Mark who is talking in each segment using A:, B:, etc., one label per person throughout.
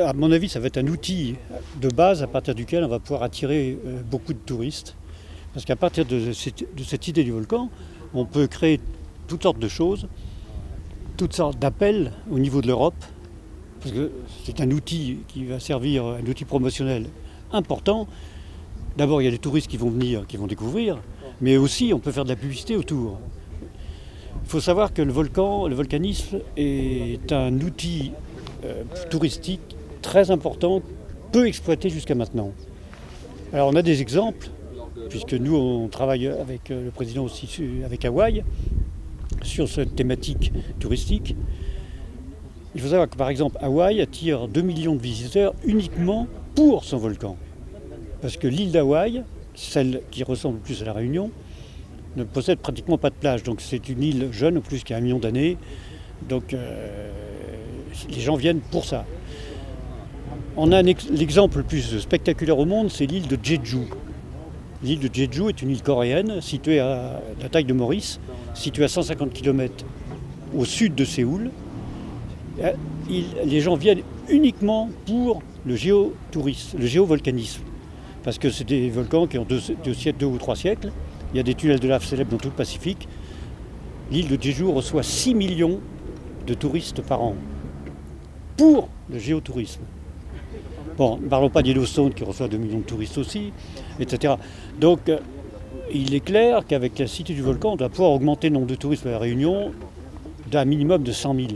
A: À mon avis, ça va être un outil de base à partir duquel on va pouvoir attirer beaucoup de touristes. Parce qu'à partir de cette idée du volcan, on peut créer toutes sortes de choses, toutes sortes d'appels au niveau de l'Europe. Parce que c'est un outil qui va servir, un outil promotionnel important. D'abord, il y a des touristes qui vont venir, qui vont découvrir, mais aussi on peut faire de la publicité autour. Il faut savoir que le volcanisme est un outil touristique très important, peu exploité jusqu'à maintenant. Alors on a des exemples, puisque nous on travaille avec le président aussi avec Hawaï sur cette thématique touristique. Il faut savoir que par exemple Hawaï attire 2 millions de visiteurs uniquement pour son volcan. Parce que l'île d'Hawaï, celle qui ressemble plus à la Réunion, ne possède pratiquement pas de plage. Donc c'est une île jeune, au plus qui a 1 million d'années. Donc les gens viennent pour ça. On a l'exemple le plus spectaculaire au monde, c'est l'île de Jeju. L'île de Jeju est une île coréenne située à la taille de Maurice, située à 150 km au sud de Séoul. Les gens viennent uniquement pour le géotourisme, le géovolcanisme. Parce que c'est des volcans qui ont 2 ou 3 siècles. Il y a des tunnels de lave célèbres dans tout le Pacifique. L'île de Jeju reçoit 6 millions de touristes par an pour le géotourisme. Bon, ne parlons pas d'Yellowstone qui reçoit 2 millions de touristes aussi, etc. Donc, il est clair qu'avec la Cité du Volcan, on doit pouvoir augmenter le nombre de touristes à la Réunion d'un minimum de 100 000.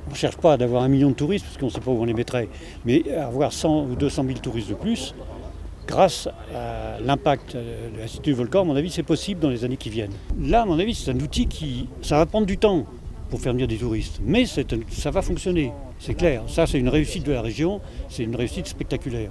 A: On ne cherche pas d'avoir 1 million de touristes, parce qu'on ne sait pas où on les mettrait, mais avoir 100 ou 200 000 touristes de plus, grâce à l'impact de la Cité du Volcan, à mon avis, c'est possible dans les années qui viennent. Là, à mon avis, c'est un outil ça va prendre du temps pour faire venir des touristes, mais ça va fonctionner, c'est clair. Ça, c'est une réussite de la région, c'est une réussite spectaculaire.